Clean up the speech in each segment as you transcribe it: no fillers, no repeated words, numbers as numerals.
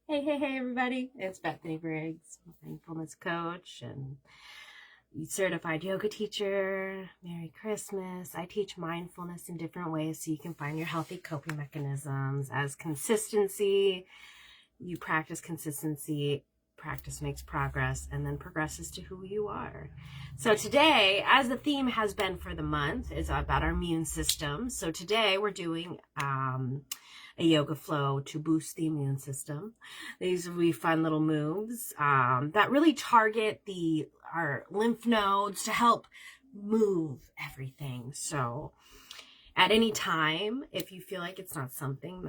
Hey, everybody. It's Bethany Briggs, mindfulness coach and certified yoga teacher. Merry Christmas. I teach mindfulness in different ways so you can find your healthy coping mechanisms as consistency. You practice consistency, practice makes progress, and then progresses to who you are. So today, as the theme has been for the month, is about our immune system. So today we're doing a yoga flow to boost the immune system. These will be fun little moves that really target our lymph nodes to help move everything. So at any time, if you feel like it's not something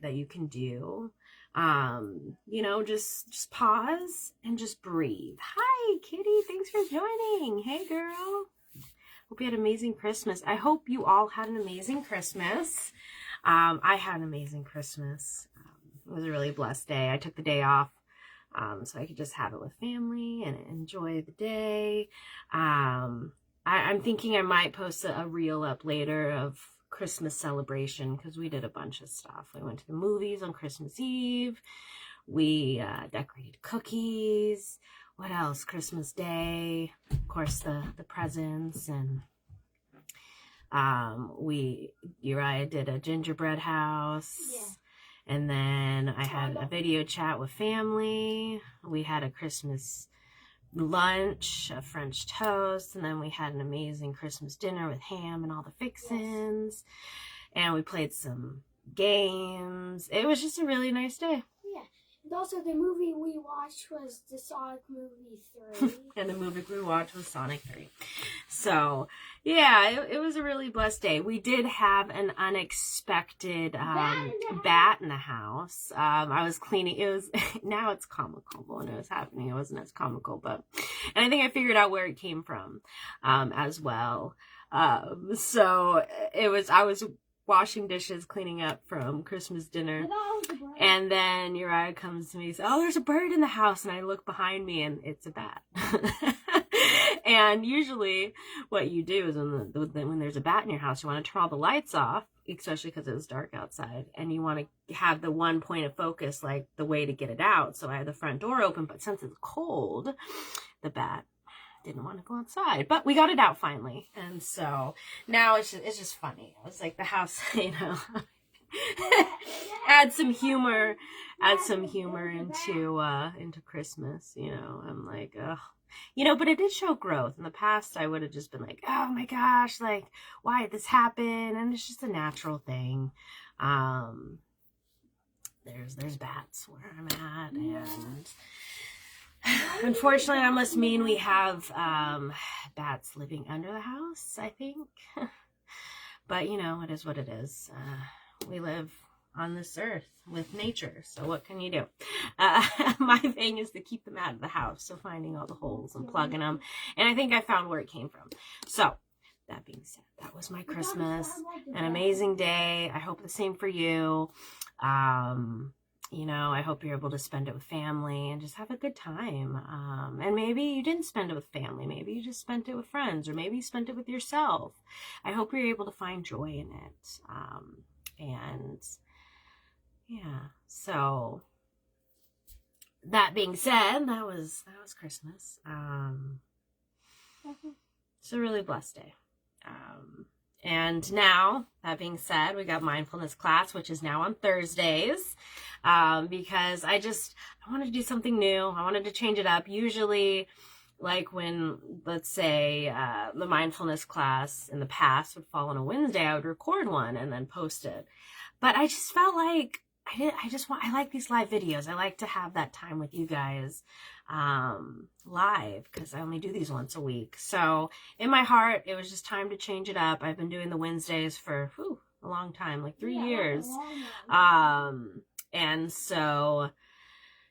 that you can do, just pause and just breathe. Hi, Kitty. Thanks for joining. Hey, girl. Hope you had an amazing Christmas. I hope you all had an amazing Christmas. I had an amazing Christmas. It was a really blessed day. I took the day off so I could just have it with family and enjoy the day. I'm thinking I might post a reel up later of Christmas celebration because we did a bunch of stuff. We went to the movies on Christmas Eve. We decorated cookies. What else? Christmas Day. Of course, the presents, and Uriah did a gingerbread house. Yeah. And then I had a video chat with family. We had a Christmas lunch, a French toast, and then we had an amazing Christmas dinner with ham and all the fixins. Yes. And we played some games. It was just a really nice day. Yeah. And also the movie we watched was the Sonic movie 3. And the movie we watched was Sonic 3. So, yeah, it was a really blessed day. We did have an unexpected bat in the house. I was cleaning. Now it's comical. When it was happening, it wasn't as comical, and I think I figured out where it came from as well. So I was washing dishes, cleaning up from Christmas dinner. And then Uriah comes to me and says, "Oh, there's a bird in the house." And I look behind me and it's a bat. And usually what you do is when there's a bat in your house, you want to turn all the lights off, especially because it was dark outside. And you want to have the one point of focus, like the way to get it out. So I had the front door open, but since it's cold, the bat didn't want to go outside, but we got it out finally. And so now it's just funny. It's like the house, add some humor into Christmas. I'm like, ugh. But it did show growth. In the past, I would have just been like, oh my gosh, like, why did this happen? And it's just a natural thing. There's bats where I'm at, and unfortunately, that must mean we have bats living under the house, I think. But, it is what it is. We live on this earth with nature, so what can you do? My thing is to keep them out of the house, so finding all the holes and plugging them. And I think I found where it came from. So, that being said, that was my Christmas. An amazing day. I hope the same for you. I hope you're able to spend it with family and just have a good time. And maybe you didn't spend it with family. Maybe you just spent it with friends, or maybe you spent it with yourself. I hope you're able to find joy in it. And yeah, so that being said, that was Christmas. It's a really blessed day. And now, that being said, we got mindfulness class, which is now on Thursdays, because I wanted to do something new. I wanted to change it up. Usually, like when, let's say, the mindfulness class in the past would fall on a Wednesday, I would record one and then post it. But I just felt like I like these live videos. I like to have that time with you guys live, because I only do these once a week. So in my heart, it was just time to change it up. I've been doing the Wednesdays for a long time, like 3 years. And so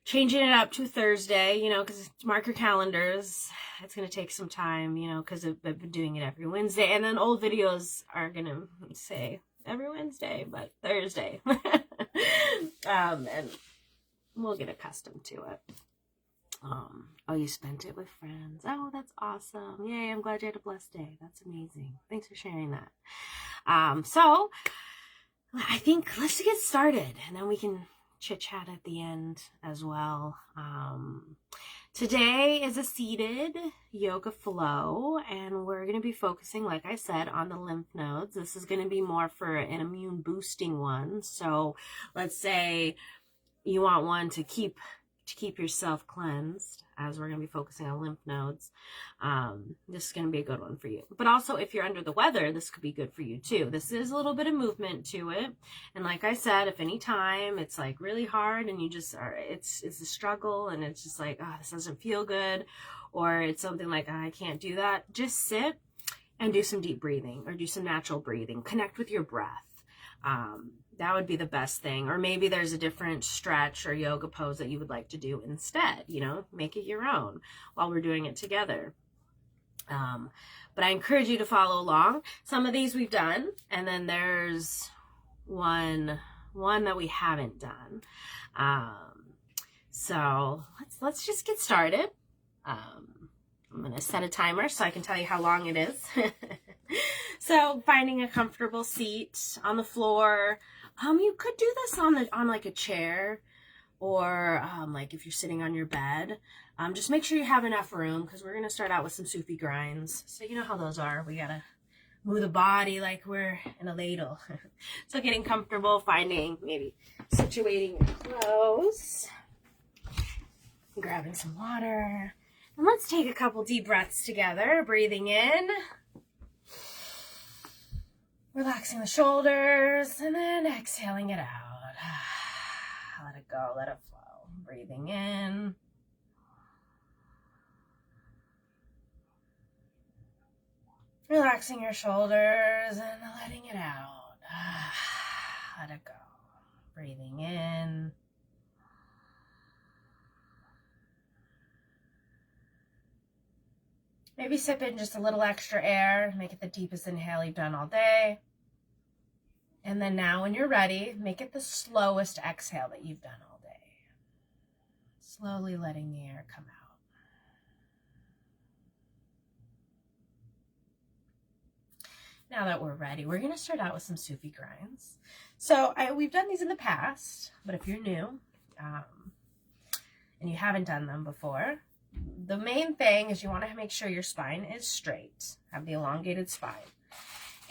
changing it up to Thursday, because mark your calendars. It's going to take some time, because I've been doing it every Wednesday. And then old videos are going to say every Wednesday, but Thursday. And we'll get accustomed to it. Oh, you spent it with friends. Oh, that's awesome. Yay, I'm glad you had a blessed day. That's amazing. Thanks for sharing that. So I think let's get started, and then we can chit chat at the end as well. Today is a seated yoga flow, and we're going to be focusing, like I said, on the lymph nodes. This is going to be more for an immune boosting one. So let's say you want one to keep yourself cleansed, as we're going to be focusing on lymph nodes. This is going to be a good one for you. But also, if you're under the weather, this could be good for you too. This is a little bit of movement to it. And like I said, if any time it's like really hard and you just are, it's a struggle and it's just like, oh, this doesn't feel good, or it's something like, oh, I can't do that, just sit and do some deep breathing or do some natural breathing. Connect with your breath. That would be the best thing. Or maybe there's a different stretch or yoga pose that you would like to do instead, make it your own while we're doing it together. But I encourage you to follow along. Some of these we've done, and then there's one that we haven't done. So let's just get started. I'm going to set a timer so I can tell you how long it is. So finding a comfortable seat on the floor. You could do this on like a chair, or like if you're sitting on your bed. Just make sure you have enough room, because we're going to start out with some Sufi grinds. So you know how those are. We got to move the body like we're in a ladle. So getting comfortable, maybe situating your clothes, grabbing some water. And let's take a couple deep breaths together, breathing in, relaxing the shoulders, and then exhaling it out. Let it go, let it flow. Breathing in. Relaxing your shoulders and letting it out. Let it go. Breathing in. Maybe sip in just a little extra air. Make it the deepest inhale you've done all day. And then now when you're ready, make it the slowest exhale that you've done all day. Slowly letting the air come out. Now that we're ready, we're going to start out with some Sufi grinds. So we've done these in the past, but if you're new and you haven't done them before, the main thing is you want to make sure your spine is straight, have the elongated spine.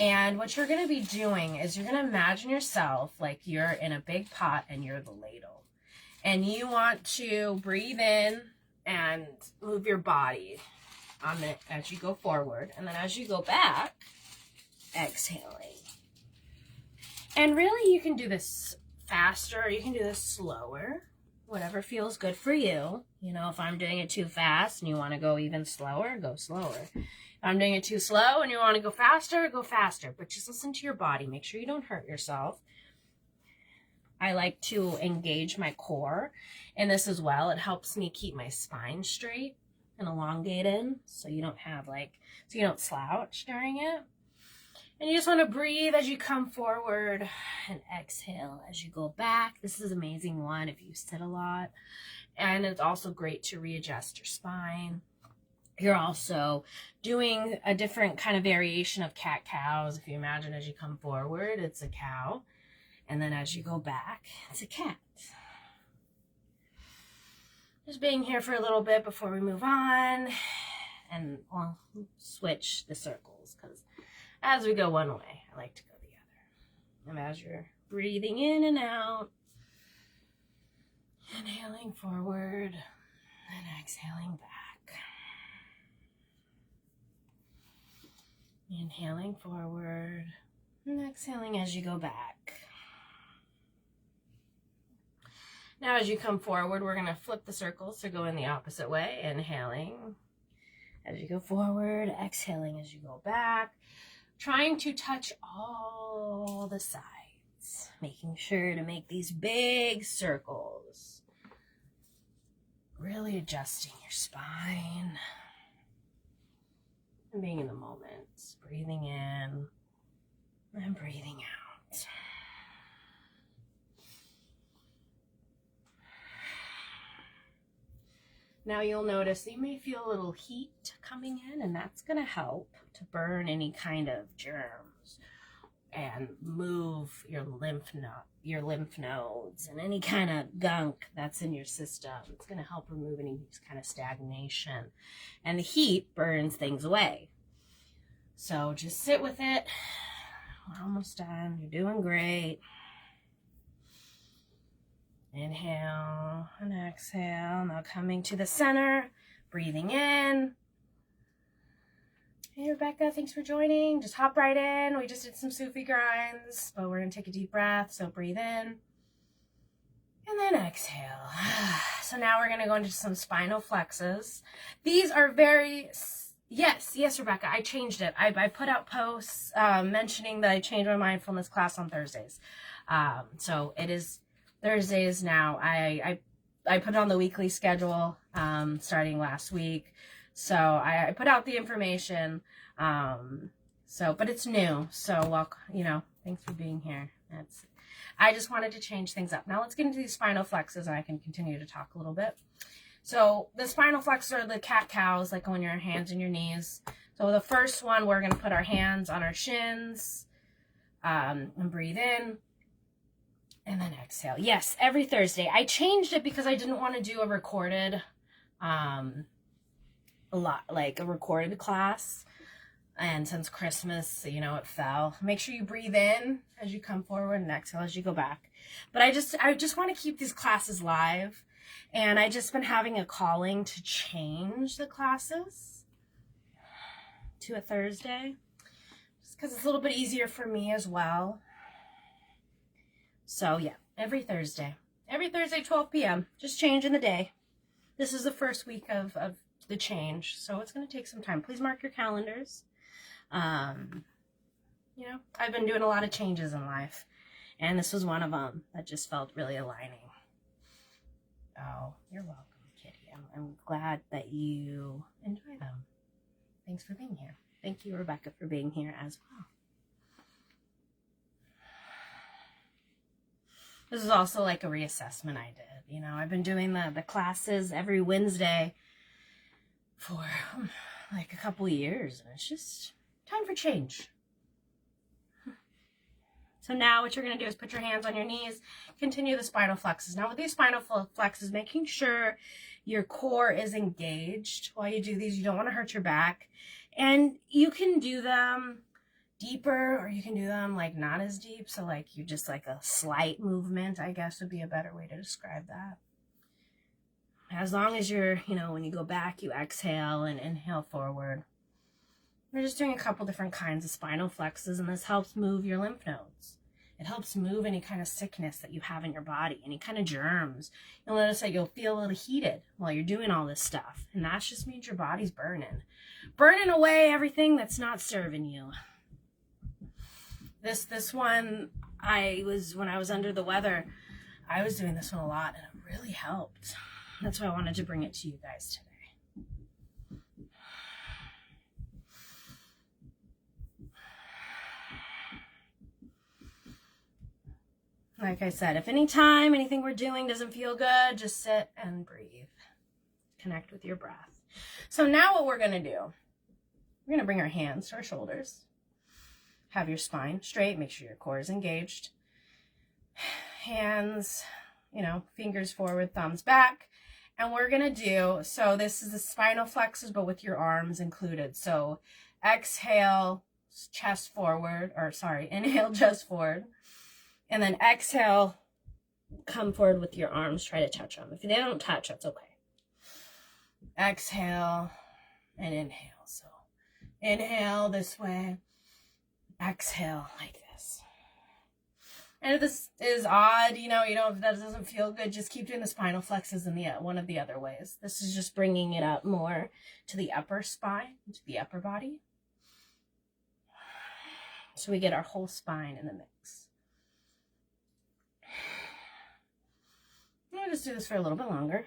And what you're going to be doing is you're going to imagine yourself like you're in a big pot and you're the ladle. And you want to breathe in and move your body as you go forward. And then as you go back, exhaling. And really, you can do this faster, or you can do this slower. Whatever feels good for you. If I'm doing it too fast and you want to go even slower, go slower. If I'm doing it too slow and you want to go faster, go faster. But just listen to your body. Make sure you don't hurt yourself. I like to engage my core in this as well. It helps me keep my spine straight and elongated, so you don't slouch during it. And you just want to breathe as you come forward and exhale as you go back. This is an amazing one if you sit a lot. And it's also great to readjust your spine. You're also doing a different kind of variation of cat-cows. If you imagine as you come forward, it's a cow. And then as you go back, it's a cat. Just being here for a little bit before we move on. And we'll switch the circles, because as we go one way, I like to go the other. And as you're breathing in and out, inhaling forward and exhaling back. Inhaling forward and exhaling as you go back. Now as you come forward, we're going to flip the circles to go in the opposite way. Inhaling as you go forward, exhaling as you go back. Trying to touch all the sides, making sure to make these big circles. Really adjusting your spine and being in the moment, breathing in and breathing out. Now you'll notice that you may feel a little heat coming in, and that's going to help to burn any kind of germs and move your lymph your lymph nodes and any kind of gunk that's in your system. It's going to help remove any kind of stagnation. And the heat burns things away. So just sit with it. We're almost done. You're doing great. Inhale and exhale. Now coming to the center, breathing in. Hey, Rebecca, thanks for joining. Just hop right in. We just did some Sufi grinds, but we're going to take a deep breath. So breathe in and then exhale. So now we're going to go into some spinal flexes. These are very, yes, Rebecca, I changed it. I put out posts mentioning that I changed my mindfulness class on Thursdays. So it is Thursdays now. I put it on the weekly schedule starting last week. So I put out the information, but it's new. So, thanks for being here. I just wanted to change things up. Now let's get into these spinal flexes and I can continue to talk a little bit. So the spinal flexes are the cat-cows, like on your hands and your knees. So the first one, we're going to put our hands on our shins and breathe in. And then exhale. Yes, every Thursday. I changed it because I didn't want to do a recorded recorded class, and since Christmas, it fell. Make sure you breathe in as you come forward and exhale as you go back. But I just want to keep these classes live, and I just been having a calling to change the classes to a Thursday, just because it's a little bit easier for me as well. So yeah, every Thursday, 12 p.m., just changing the day. This is the first week of the change, so it's going to take some time. Please mark your calendars. I've been doing a lot of changes in life, and this was one of them that just felt really aligning. Oh, you're welcome, Kitty. I'm glad that you enjoy them. Thanks for being here. Thank you, Rebecca, for being here as well. This is also like a reassessment I did. I've been doing the classes every Wednesday for like a couple years, and it's just time for change. So now what you're going to do is put your hands on your knees, continue the spinal flexes. Now with these spinal flexes, making sure your core is engaged while you do these. You don't want to hurt your back. And you can do them deeper, or you can do them like not as deep. So like you just like a slight movement, I guess would be a better way to describe that. As long as you're, when you go back, you exhale and inhale forward. We're just doing a couple different kinds of spinal flexes, and this helps move your lymph nodes. It helps move any kind of sickness that you have in your body, any kind of germs. You'll notice that you'll feel a little heated while you're doing all this stuff, and that just means your body's burning away everything that's not serving you. This one, when I was under the weather, I was doing this one a lot, and it really helped. That's why I wanted to bring it to you guys today. Like I said, if anything we're doing doesn't feel good, just sit and breathe. Connect with your breath. So now what we're going to do, we're going to bring our hands to our shoulders. Have your spine straight. Make sure your core is engaged. Hands, fingers forward, thumbs back. And we're going to do, so this is the spinal flexes, but with your arms included. So inhale, chest forward. And then exhale, come forward with your arms. Try to touch them. If they don't touch, that's okay. Exhale and inhale. So inhale this way. Exhale like this. And if this is odd, if that doesn't feel good, just keep doing the spinal flexes in one of the other ways. This is just bringing it up more to the upper spine, to the upper body. So we get our whole spine in the mix. I'll just do this for a little bit longer.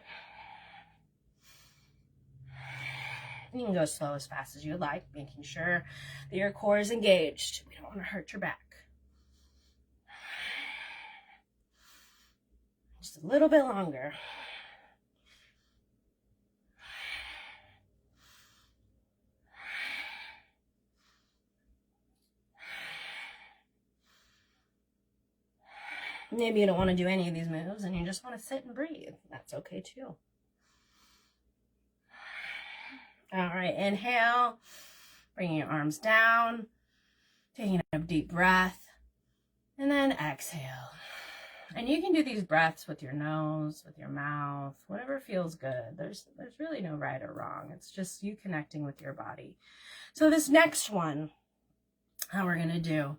You can go slow as fast as you would like, making sure that your core is engaged. We don't want to hurt your back. Just a little bit longer. Maybe you don't want to do any of these moves and you just want to sit and breathe. That's okay too. All right, inhale, bringing your arms down, taking a deep breath, and then exhale. And you can do these breaths with your nose, with your mouth, whatever feels good. There's really no right or wrong. It's just you connecting with your body. So this next one, how we're going to do,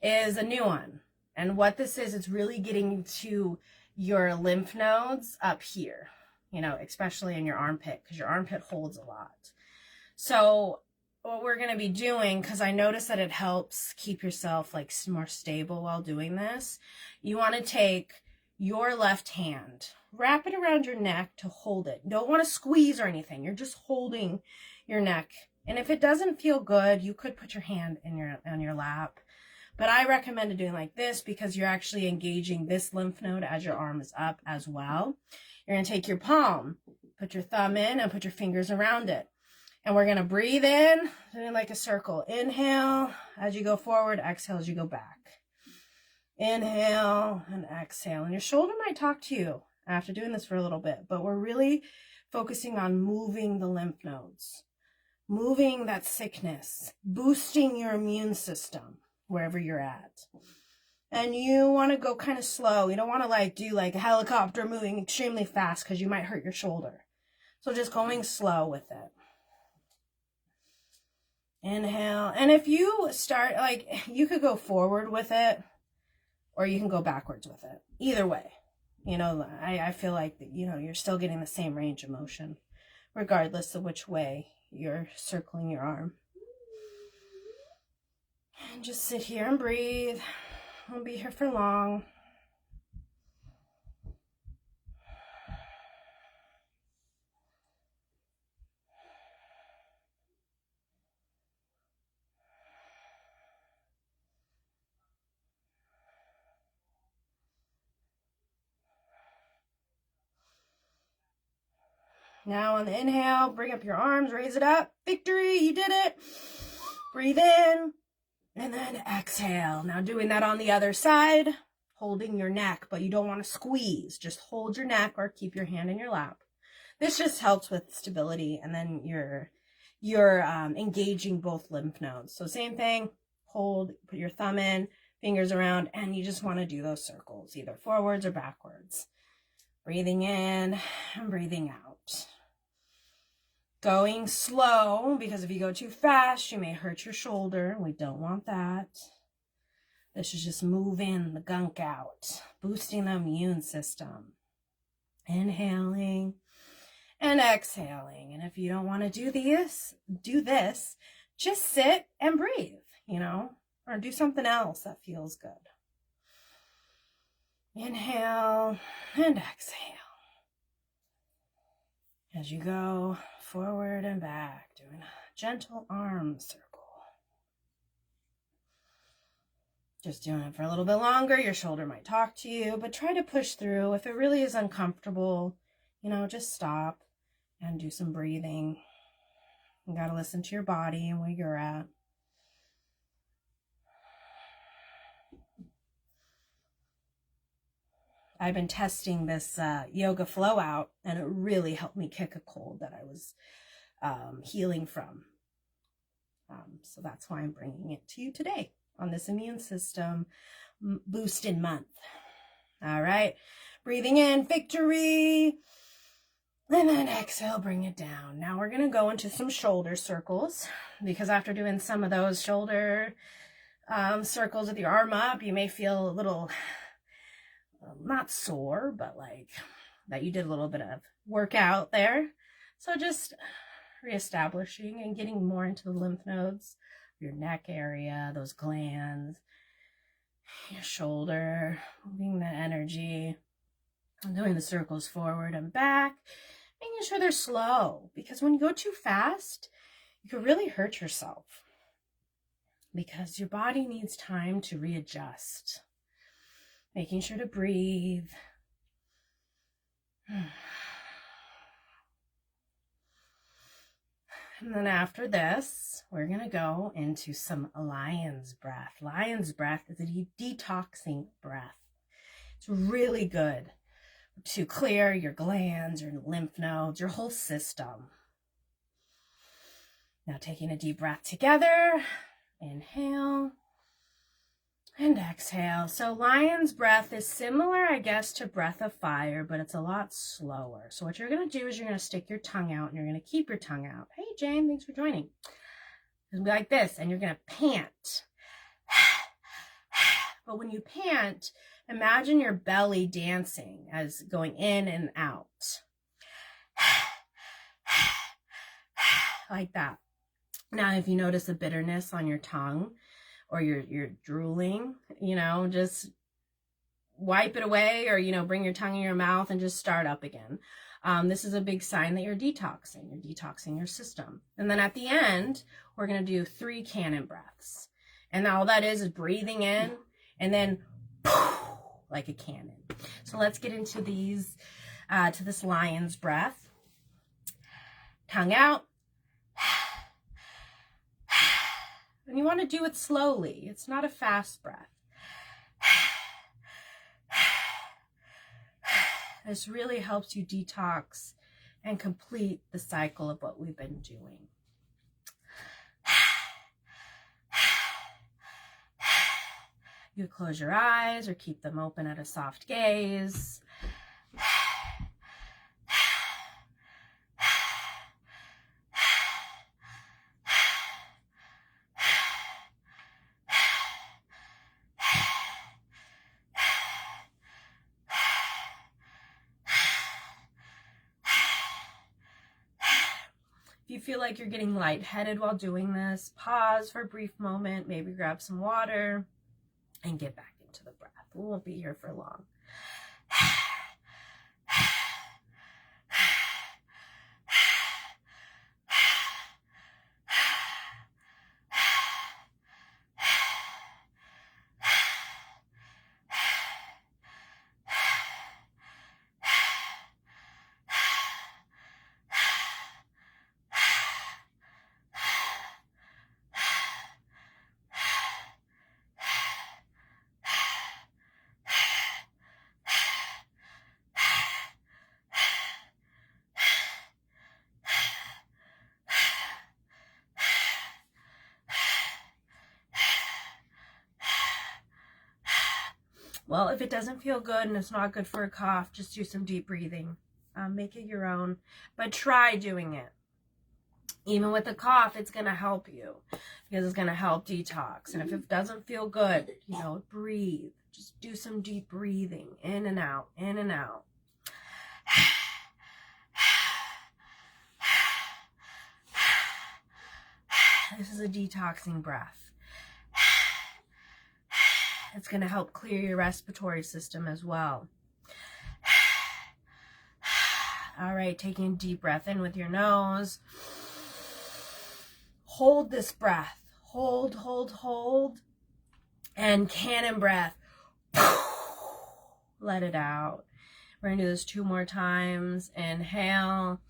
is a new one. And what this is, it's really getting to your lymph nodes up here, you know, especially in your armpit, because your armpit holds a lot. So what we're going to be doing, because I notice that it helps keep yourself like more stable while doing this, you want to take your left hand, wrap it around your neck to hold it. You don't want to squeeze or anything. You're just holding your neck. And if it doesn't feel good, you could put your hand on your lap. But I recommend doing like this because you're actually engaging this lymph node as your arm is up as well. You're going to take your palm, put your thumb in, and put your fingers around it. And we're going to breathe in, doing like a circle. Inhale as you go forward, exhale as you go back. Inhale and exhale. And your shoulder might talk to you after doing this for a little bit, but we're really focusing on moving the lymph nodes, moving that sickness, boosting your immune system wherever you're at. And you want to go kind of slow. You don't want to like do like a helicopter moving extremely fast because you might hurt your shoulder. So just going slow with it. Inhale. And if you start, like, you could go forward with it or you can go backwards with it. Either way, you know, I feel like, you know, you're still getting the same range of motion regardless of which way you're circling your arm. And just sit here and breathe. Won't be here for long. Now on the inhale, bring up your arms, raise it up. Victory, you did it. Breathe in, and then exhale. Now doing that on the other side, holding your neck, but you don't want to squeeze. Just hold your neck or keep your hand in your lap. This just helps with stability, and then you're engaging both lymph nodes. So same thing, hold, put your thumb in, fingers around, and you just want to do those circles, either forwards or backwards. Breathing in and breathing out. Going slow, because if you go too fast, you may hurt your shoulder. We don't want that. This is just moving the gunk out, boosting the immune system. Inhaling and exhaling. And if you don't want to do this, just sit and breathe, you know, or do something else that feels good. Inhale and exhale. As you go forward and back, doing a gentle arm circle. Just doing it for a little bit longer. Your shoulder might talk to you, but try to push through. If it really is uncomfortable, you know, just stop and do some breathing. You got to listen to your body and where you're at. I've been testing this yoga flow out, and it really helped me kick a cold that I was healing from. So that's why I'm bringing it to you today on this immune system boosted month. All right, breathing in, victory. And then exhale, bring it down. Now we're going to go into some shoulder circles, because after doing some of those shoulder circles with your arm up, you may feel a little, not sore, but like that you did a little bit of workout there. So just reestablishing and getting more into the lymph nodes, your neck area, those glands, your shoulder, moving the energy. I'm doing the circles forward and back, making sure they're slow, because when you go too fast, you can really hurt yourself because your body needs time to readjust. Making sure to breathe. And then after this, we're going to go into some lion's breath. Lion's breath is a detoxing breath. It's really good to clear your glands, your lymph nodes, your whole system. Now taking a deep breath together. Inhale and exhale. So lion's breath is similar, I guess, to breath of fire, but it's a lot slower. So what you're going to do is you're going to stick your tongue out and you're going to keep your tongue out. Hey, Jane, thanks for joining. It'll be like this, and you're going to pant. But when you pant, imagine your belly dancing as going in and out. Like that. Now, if you notice a bitterness on your tongue or you're drooling, just wipe it away, or, bring your tongue in your mouth and just start up again. This is a big sign that you're detoxing your system. And then at the end, we're going to do 3 cannon breaths. And all that is breathing in and then like a cannon. So let's get into these, to this lion's breath. Tongue out. And you want to do it slowly. It's not a fast breath. This really helps you detox and complete the cycle of what we've been doing. You close your eyes or keep them open at a soft gaze. If you feel like you're getting lightheaded while doing this, pause for a brief moment, maybe grab some water, and get back into the breath. We won't be here for long. Well, if it doesn't feel good and it's not good for a cough, just do some deep breathing. Make it your own, but try doing it. Even with a cough, it's going to help you because it's going to help detox. And if it doesn't feel good, breathe. Just do some deep breathing, in and out, in and out. This is a detoxing breath. It's going to help clear your respiratory system as well. All right, taking a deep breath in with your nose. Hold this breath. Hold, hold, hold. And cannon breath. Let it out. We're going to do this 2 more times. Inhale.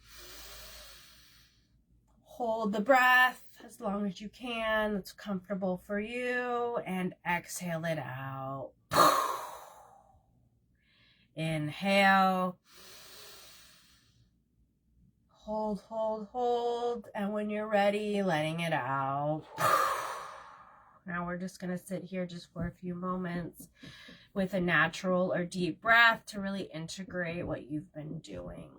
Hold the breath as long as you can. It's comfortable for you. And exhale it out. Inhale. Hold, hold, hold. And when you're ready, letting it out. Now we're just going to sit here just for a few moments with a natural or deep breath to really integrate what you've been doing.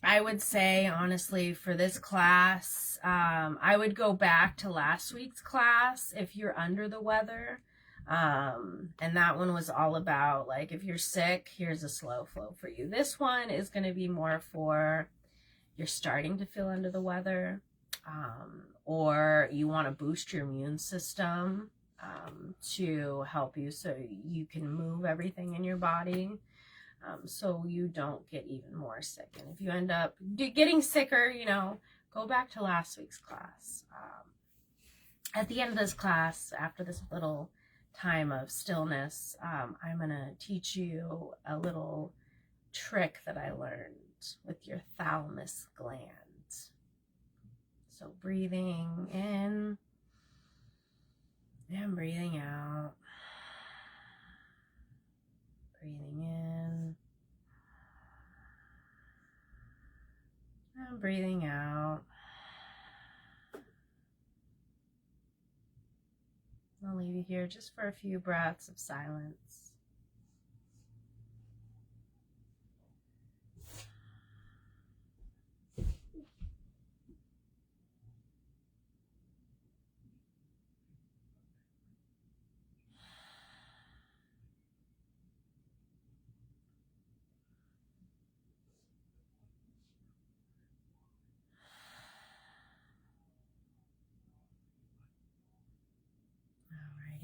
I would say, honestly, for this class, I would go back to last week's class if you're under the weather. And that one was all about, like, if you're sick, here's a slow flow for you. This one is going to be more for you're starting to feel under the weather, or you want to boost your immune system to help you so you can move everything in your body. So you don't get even more sick. And if you end up getting sicker, go back to last week's class. At the end of this class, after this little time of stillness, I'm going to teach you a little trick that I learned with your thalamus gland. So breathing in and breathing out. Breathing in and breathing out. I'll leave you here just for a few breaths of silence.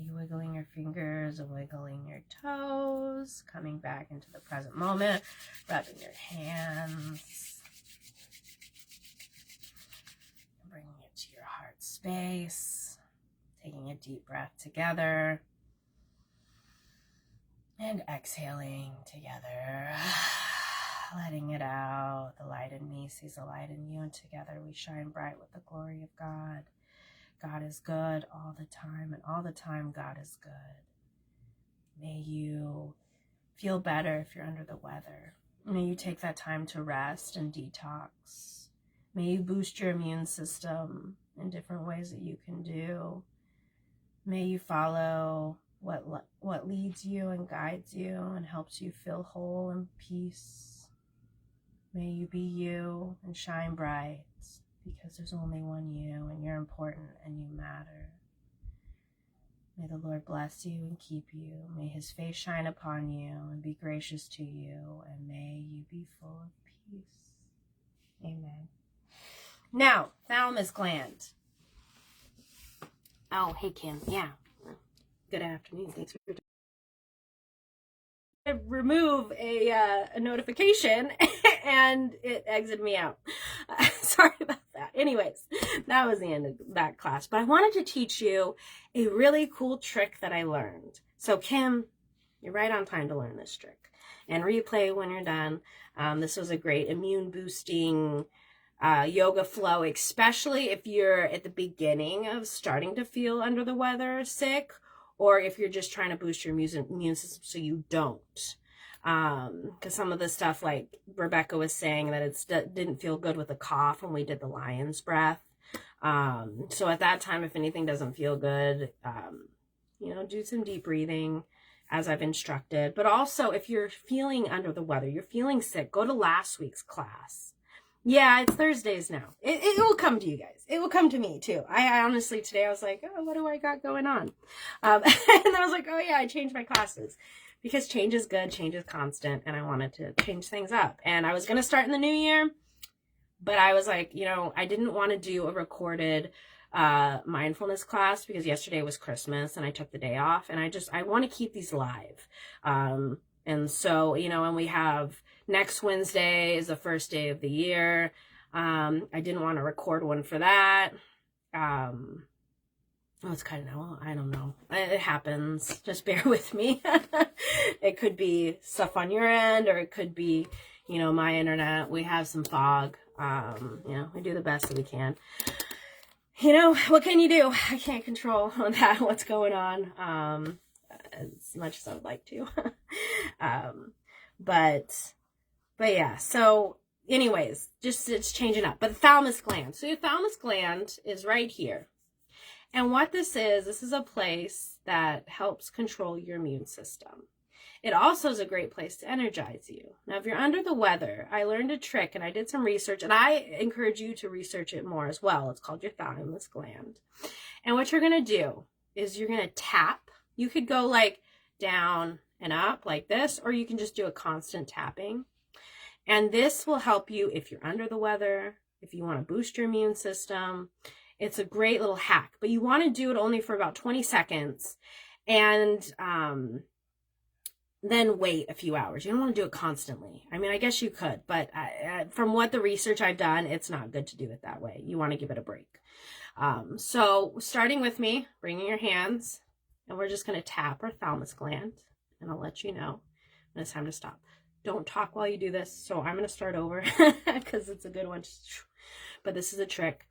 Alrighty, wiggling your fingers and wiggling your toes, coming back into the present moment, rubbing your hands, bringing it to your heart space, taking a deep breath together, and exhaling together, letting it out. The light in me sees the light in you, and together we shine bright with the glory of God. God is good all the time, and all the time God is good. May you feel better if you're under the weather. May you take that time to rest and detox. May you boost your immune system in different ways that you can do. May you follow what leads you and guides you and helps you feel whole and peace. May you be you and shine bright, because there's only one you, and you're important and you matter. May the Lord bless you and keep you. May his face shine upon you and be gracious to you, and may you be full of peace. Amen. Now, thalamus gland. Oh, hey, Kim. Yeah. Good afternoon. Thanks for remove a notification and it exited me out. Sorry about that. Anyways, that was the end of that class. But I wanted to teach you a really cool trick that I learned. So Kim, you're right on time to learn this trick. And replay when you're done. This was a great immune boosting yoga flow, especially if you're at the beginning of starting to feel under the weather, sick, or if you're just trying to boost your immune system so you don't. Because some of the stuff, like Rebecca was saying, that it didn't feel good with the cough when we did the lion's breath. So at that time, if anything doesn't feel good, do some deep breathing as I've instructed. But also, if you're feeling under the weather, you're feeling sick, go to last week's class. Yeah, it's Thursdays now. It will come to you guys. It will come to me too. I honestly, today I was like, oh, what do I got going on? And then I was like, oh yeah, I changed my classes. Because change is good, change is constant, and I wanted to change things up. And I was going to start in the new year, but I was like, I didn't want to do a recorded mindfulness class because yesterday was Christmas and I took the day off, and I want to keep these live. And so, and we have next Wednesday is the first day of the year. I didn't want to record one for that. It's kind of, I don't know. It happens. Just bear with me. It could be stuff on your end, or it could be, my internet. We have some fog. We do the best that we can. What can you do? I can't control what's going on, as much as I would like to. But yeah, so anyways, just it's changing up. But the thalamus gland. So your thalamus gland is right here. And what this is a place that helps control your immune system. It also is a great place to energize you. Now, if you're under the weather, I learned a trick and I did some research, and I encourage you to research it more as well. It's called your thalamus gland. And what you're going to do is you're going to tap. You could go like down and up like this, or you can just do a constant tapping. And this will help you if you're under the weather, if you want to boost your immune system. It's a great little hack, but you want to do it only for about 20 seconds and then wait a few hours. You don't want to do it constantly. I mean, I guess you could, but from what the research I've done, it's not good to do it that way. You want to give it a break. So starting with me, bringing your hands, and we're just going to tap our thalamus gland, and I'll let you know when it's time to stop. Don't talk while you do this, so I'm going to start over because it's a good one. But this is a trick.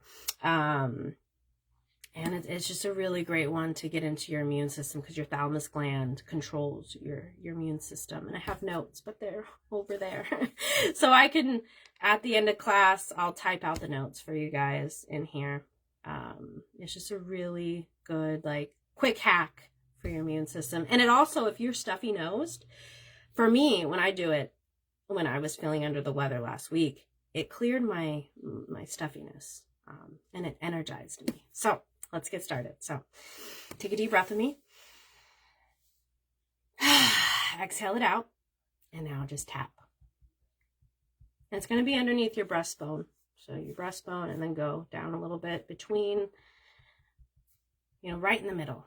And it's just a really great one to get into your immune system because your thalamus gland controls your immune system. And I have notes, but they're over there. So I can, at the end of class, I'll type out the notes for you guys in here. It's just a really good, like, quick hack for your immune system. And it also, if you're stuffy-nosed, for me, when I do it, when I was feeling under the weather last week, it cleared my stuffiness, and it energized me. So let's get started. So take a deep breath with me. Exhale it out. And now just tap. And it's going to be underneath your breastbone. So your breastbone, and then go down a little bit between, right in the middle.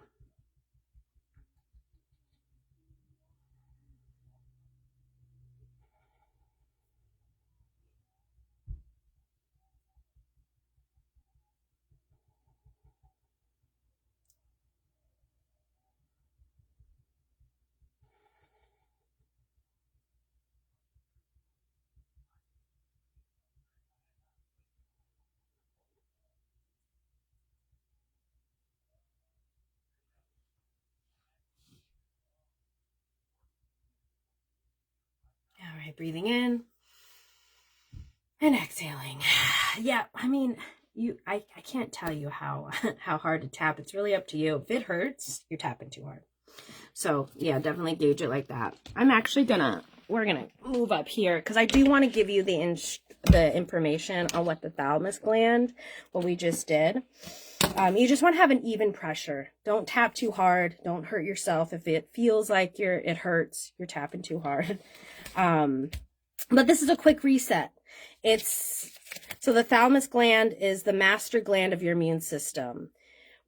All right, breathing in and exhaling. Yeah, I mean, I can't tell you how hard to tap. It's really up to you. If it hurts, you're tapping too hard. So yeah, definitely gauge it like that. I'm actually we're gonna move up here because I do want to give you the information on what the thalamus gland, what we just did. You just want to have an even pressure. Don't tap too hard. Don't hurt yourself. If it feels like it hurts, you're tapping too hard. But this is a quick reset. So the thalamus gland is the master gland of your immune system.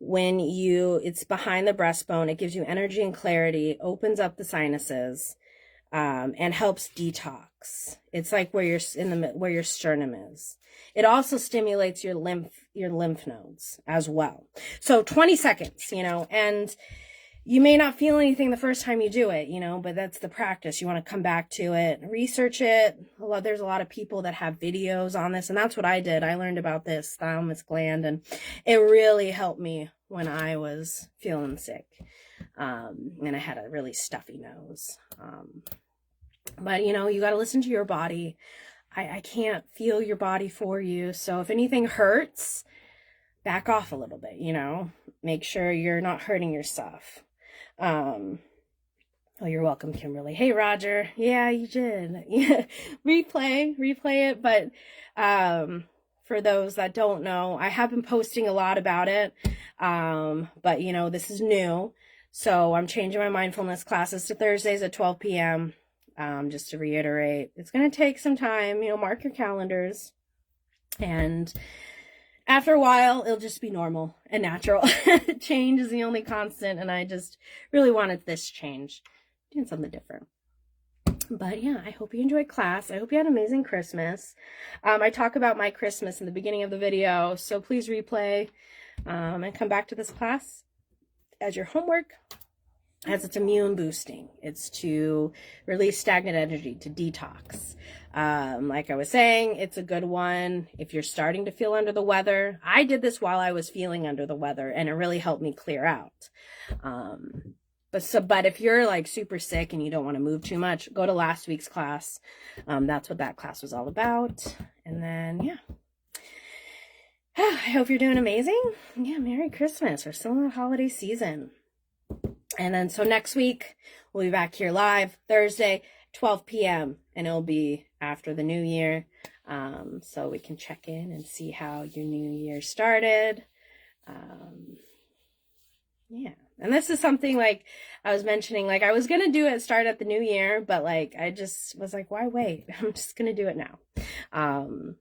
It's behind the breastbone, it gives you energy and clarity, opens up the sinuses, and helps detox. It's like where your sternum is. It also stimulates your lymph nodes as well. So 20 seconds, and you may not feel anything the first time you do it, but that's the practice. You want to come back to it, research it. There's a lot of people that have videos on this, and that's what I did. I learned about this thalamus gland, and it really helped me when I was feeling sick, and I had a really stuffy nose. But, you got to listen to your body. I can't feel your body for you, so if anything hurts, back off a little bit, Make sure you're not hurting yourself. Oh, you're welcome, Kimberly. Hey, Roger. Yeah, you did. Yeah. Replay it. But for those that don't know, I have been posting a lot about it. But this is new. So I'm changing my mindfulness classes to Thursdays at 12 p.m. Just to reiterate, it's going to take some time, mark your calendars. And after a while, it'll just be normal and natural. Change is the only constant, and I just really wanted this change. Doing something different. But yeah, I hope you enjoyed class. I hope you had an amazing Christmas. I talk about my Christmas in the beginning of the video, so please replay and come back to this class as your homework, as it's immune boosting. It's to release stagnant energy, to detox. Like I was saying, it's a good one if you're starting to feel under the weather. I did this while I was feeling under the weather, and it really helped me clear out. But if you're like super sick and you don't want to move too much, go to last week's class. That's what that class was all about. And then, yeah. I hope you're doing amazing. Yeah, Merry Christmas. We're still in the holiday season. And then, so next week, we'll be back here live Thursday, 12 p.m. And it'll be after the new year. So we can check in and see how your new year started. Yeah. And this is something like I was mentioning, like I was going to start at the new year, but like I just was like, why wait? I'm just going to do it now.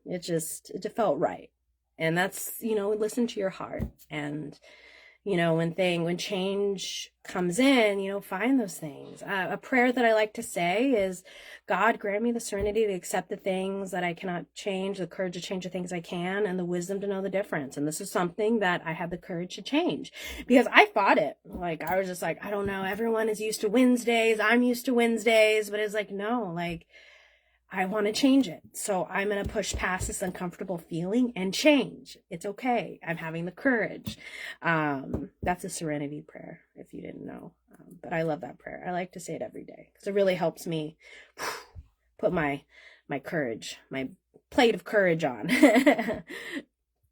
It felt right. And that's, listen to your heart. And, when change comes in, find those things. A prayer that I like to say is, God, grant me the serenity to accept the things that I cannot change, the courage to change the things I can, and the wisdom to know the difference. And this is something that I had the courage to change because I fought it. Like, I was just like, I don't know, everyone is used to Wednesdays. I'm used to Wednesdays, but it's like, no, like, I want to change it. So I'm going to push past this uncomfortable feeling and change. It's okay. I'm having the courage. That's a serenity prayer, if you didn't know. But I love that prayer. I like to say it every day because it really helps me put my courage, my plate of courage on.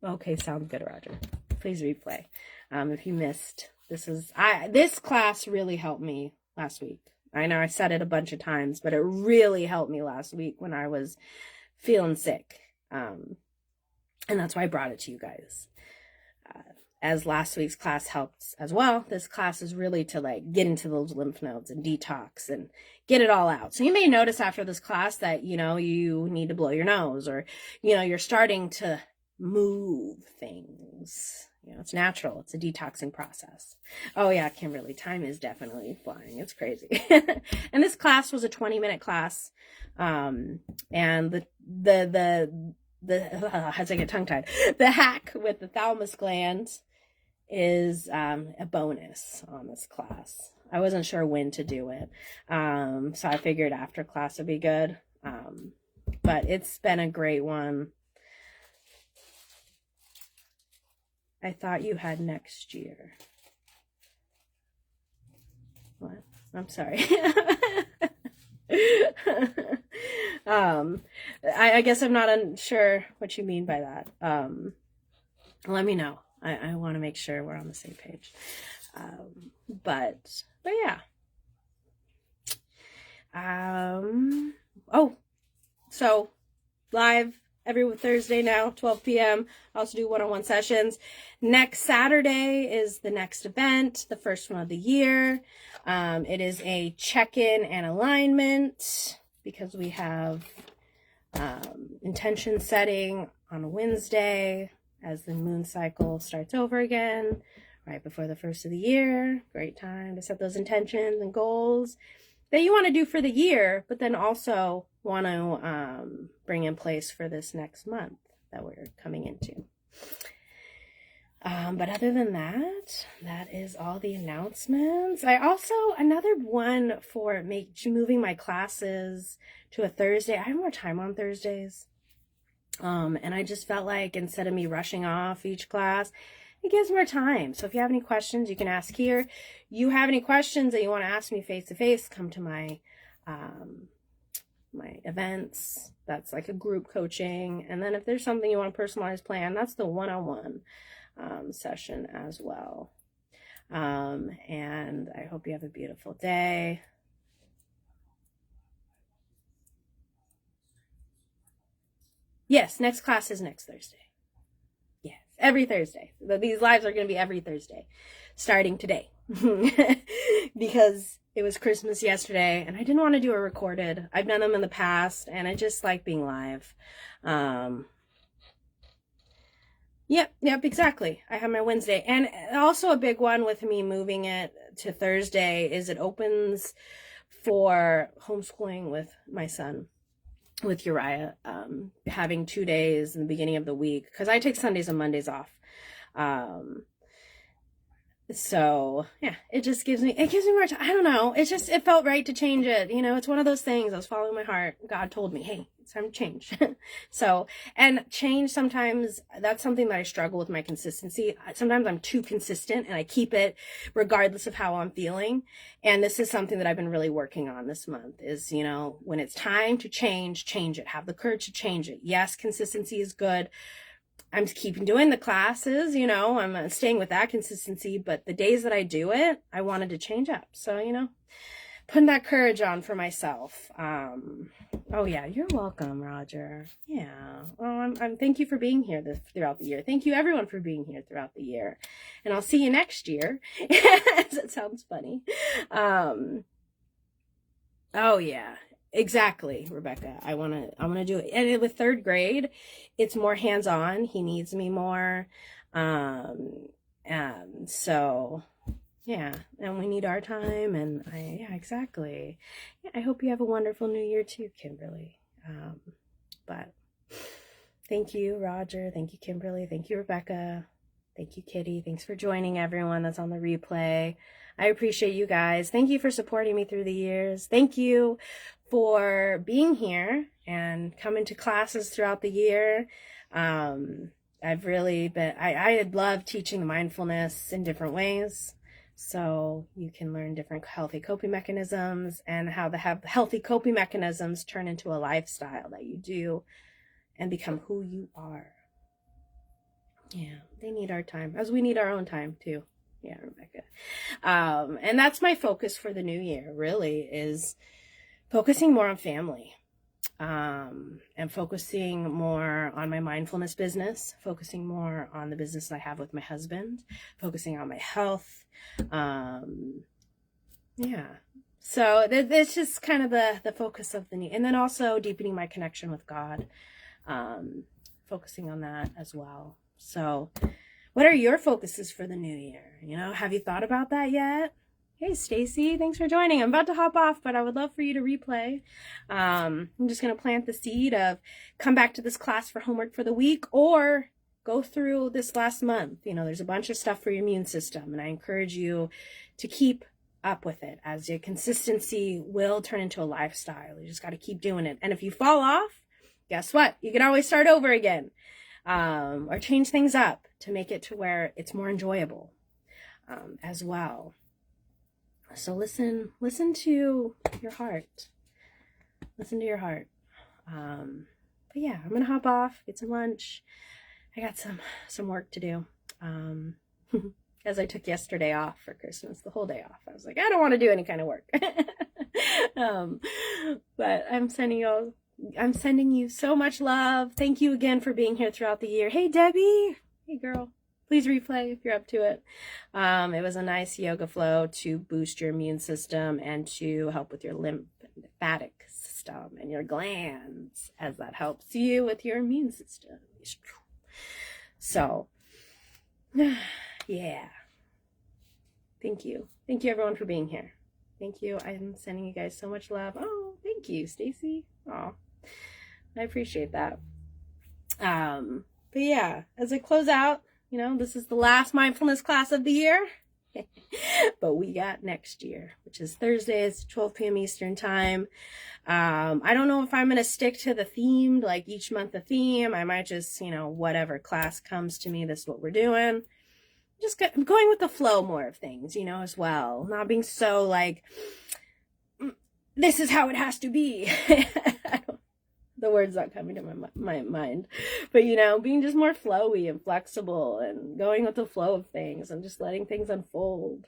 Okay, sounds good, Roger. Please replay. If you missed, this class really helped me last week. I know I said it a bunch of times, but it really helped me last week when I was feeling sick. And that's why I brought it to you guys. As last week's class helped as well, this class is really to like get into those lymph nodes and detox and get it all out. So you may notice after this class that, you need to blow your nose, or, you're starting to move things. It's natural. It's a detoxing process. Oh yeah, Kimberly, time is definitely flying. It's crazy. And this class was a 20-minute class. And as I get tongue-tied, the hack with the thalamus gland is a bonus on this class. I wasn't sure when to do it. So I figured after class would be good. But it's been a great one. I thought you had next year. What? I'm sorry. I guess I'm not unsure what you mean by that. Let me know. I want to make sure we're on the same page. But yeah. So live every Thursday now, 12 p.m. I also do one-on-one sessions. Next Saturday is the next event, the first one of the year. It is a check-in and alignment because we have intention setting on a Wednesday as the moon cycle starts over again, right before the first of the year. Great time to set those intentions and goals that you want to do for the year, but then also want to bring in place for this next month that we're coming into. But other than that, that is all the announcements. I also, another one for moving my classes to a Thursday. I have more time on Thursdays. And I just felt like instead of me rushing off each class, it gives more time. So if you have any questions, you can ask here. You have any questions that you want to ask me face to face, come to my my events. That's like a group coaching. And then if there's something you want a personalized plan, that's the one-on-one session as well. And I hope you have a beautiful day. Yes, next class is next Thursday. Yes, every Thursday. These lives are going to be every Thursday, starting today. Because it was Christmas yesterday, and I didn't want to do a recorded. I've done them in the past, and I just like being live. Yep, exactly. I have my Wednesday. And also a big one with me moving it to Thursday is it opens for homeschooling with my son, with Uriah, having 2 days in the beginning of the week, because I take Sundays and Mondays off. So yeah, it gives me more time. I don't know. It felt right to change it. It's one of those things. I was following my heart. God told me, hey, it's time to change. So, and change sometimes, that's something that I struggle with, my consistency. Sometimes I'm too consistent and I keep it regardless of how I'm feeling. And this is something that I've been really working on this month is, when it's time to change it. Have the courage to change it. Yes, consistency is good. I'm keeping doing the classes, I'm staying with that consistency, but the days that I do it, I wanted to change up. So, putting that courage on for myself. Oh yeah, you're welcome, Roger. Yeah. Well, I'm thank you for being here throughout the year. Thank you everyone for being here throughout the year. And I'll see you next year. That sounds funny. Oh yeah. Exactly, Rebecca. I'm gonna do it. And with third grade, it's more hands-on. He needs me more. So yeah, and we need our time, and yeah, exactly. Yeah, I hope you have a wonderful new year too, Kimberly. But thank you, Roger. Thank you, Kimberly. Thank you, Rebecca. Thank you, Kitty. Thanks for joining everyone that's on the replay. I appreciate you guys. Thank you for supporting me through the years. Thank you for being here and and coming to classes throughout the year. I've really been, I had loved teaching the mindfulness in different ways. So you can learn different healthy coping mechanisms and how the healthy coping mechanisms turn into a lifestyle that you do and become who you are. Yeah, they need our time, as we need our own time too. Yeah, Rebecca. And that's my focus for the new year, really, is focusing more on family. And focusing more on my mindfulness business, focusing more on the business I have with my husband, focusing on my health. Yeah. So it's just kind of the focus of the new, and then also deepening my connection with God, focusing on that as well. So what are your focuses for the new year? You know, have you thought about that yet? Hey, Stacy, thanks for joining. I'm about to hop off, but I would love for you to replay. I'm just going to plant the seed of come back to this class for homework for the week or go through this last month. You know, there's a bunch of stuff for your immune system, and I encourage you to keep up with it, as your consistency will turn into a lifestyle. You just got to keep doing it. And if you fall off, guess what? You can always start over again, or change things up to make it to where it's more enjoyable as well. So listen to your heart. Listen to your heart. But yeah, I'm going to hop off, get some lunch. I got some work to do. As I took yesterday off for Christmas, the whole day off. I was like, I don't want to do any kind of work. But I'm sending you so much love. Thank you again for being here throughout the year. Hey, Debbie. Hey, girl. Please replay if you're up to it. It was a nice yoga flow to boost your immune system and to help with your lymphatic system and your glands, as that helps you with your immune system. So, yeah. Thank you. Thank you, everyone, for being here. Thank you. I'm sending you guys so much love. Oh, thank you, Stacy. Oh, I appreciate that. But yeah, as I close out, you know, this is the last mindfulness class of the year, but we got next year, which is Thursdays, 12 p.m. Eastern time. I don't know if I'm going to stick to the theme, like each month a theme. I might just, you know, whatever class comes to me, this is what we're doing. Just going with the flow more of things, you know, as well. Not being so like, this is how it has to be. The word's not coming to my mind, but you know, being just more flowy and flexible and going with the flow of things and just letting things unfold.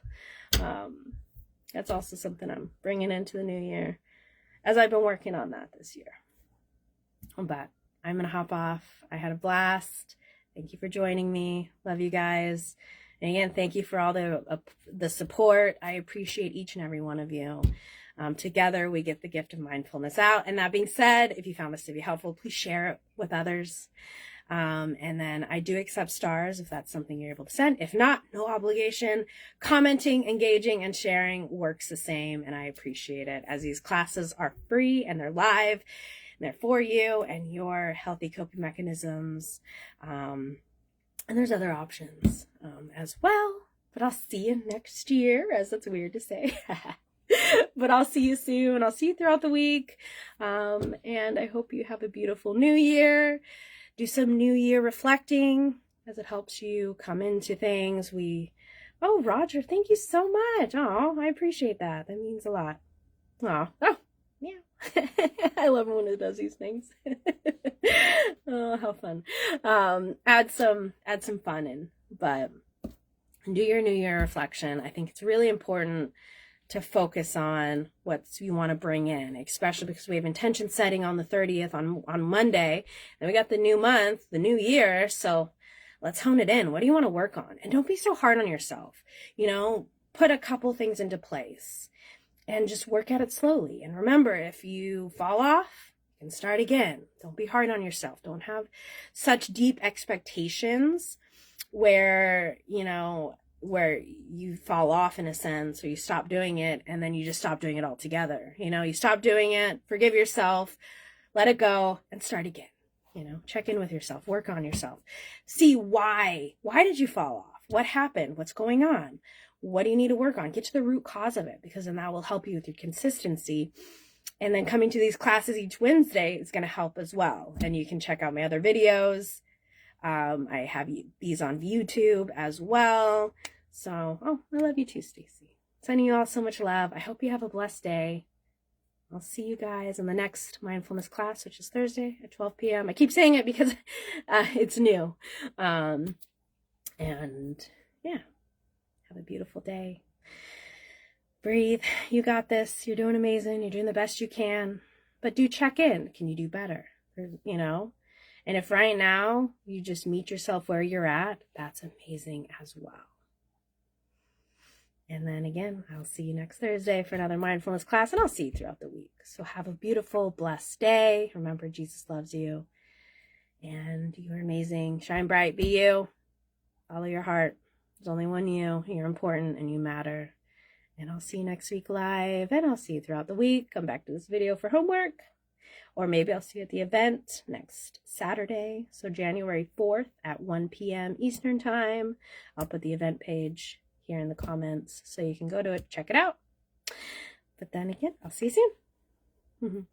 That's also something I'm bringing into the new year, as I've been working on that this year. But I'm gonna hop off. I had a blast. Thank you for joining me. Love you guys. And again, thank you for all the support. I appreciate each and every one of you. Together, we get the gift of mindfulness out. And that being said, if you found this to be helpful, please share it with others. And then I do accept stars if that's something you're able to send. If not, no obligation. Commenting, engaging, and sharing works the same. And I appreciate it, as these classes are free and they're live and they're for you and your healthy coping mechanisms. And there's other options as well. But I'll see you next year, as that's weird to say. But I'll see you soon. I'll see you throughout the week. And I hope you have a beautiful new year. Do some new year reflecting, as it helps you come into things. Oh, Roger, thank you so much. Oh, I appreciate that. That means a lot. Oh, yeah. I love when it does these things. Oh, how fun. Add some fun in, but do your new year reflection. I think it's really important to focus on what you want to bring in, especially because we have intention setting on the 30th on Monday, and we got the new month, the new year. So let's hone it in. What do you want to work on? And don't be so hard on yourself. You know, put a couple things into place and just work at it slowly. And remember, if you fall off, you can start again. Don't be hard on yourself. Don't have such deep expectations where you fall off in a sense, or you stop doing it and then you just stop doing it altogether. You know, you stop doing it, forgive yourself, let it go, and start again. You know, check in with yourself, work on yourself, see why did you fall off? What happened? What's going on? What do you need to work on? Get to the root cause of it, because then that will help you with your consistency And then coming to these classes each Wednesday is going to help as well. And you can check out my other videos. I have these on YouTube as well. So, I love you too, Stacy. Sending you all so much love. I hope you have a blessed day. I'll see you guys in the next mindfulness class, which is Thursday at 12 p.m. I keep saying it because it's new. And yeah, have a beautiful day. Breathe. You got this. You're doing amazing. You're doing the best you can. But do check in. Can you do better? You know? And if right now you just meet yourself where you're at, that's amazing as well. And then again, I'll see you next Thursday for another mindfulness class, and I'll see you throughout the week. So have a beautiful, blessed day. Remember, Jesus loves you, and you are amazing. Shine bright. Be you. Follow your heart. There's only one you. You're important, and you matter. And I'll see you next week live, and I'll see you throughout the week. Come back to this video for homework, or maybe I'll see you at the event next Saturday, so January 4th at 1 p.m. Eastern Time. I'll put the event page here in the comments so you can go to it, check it out. But then again, I'll see you soon.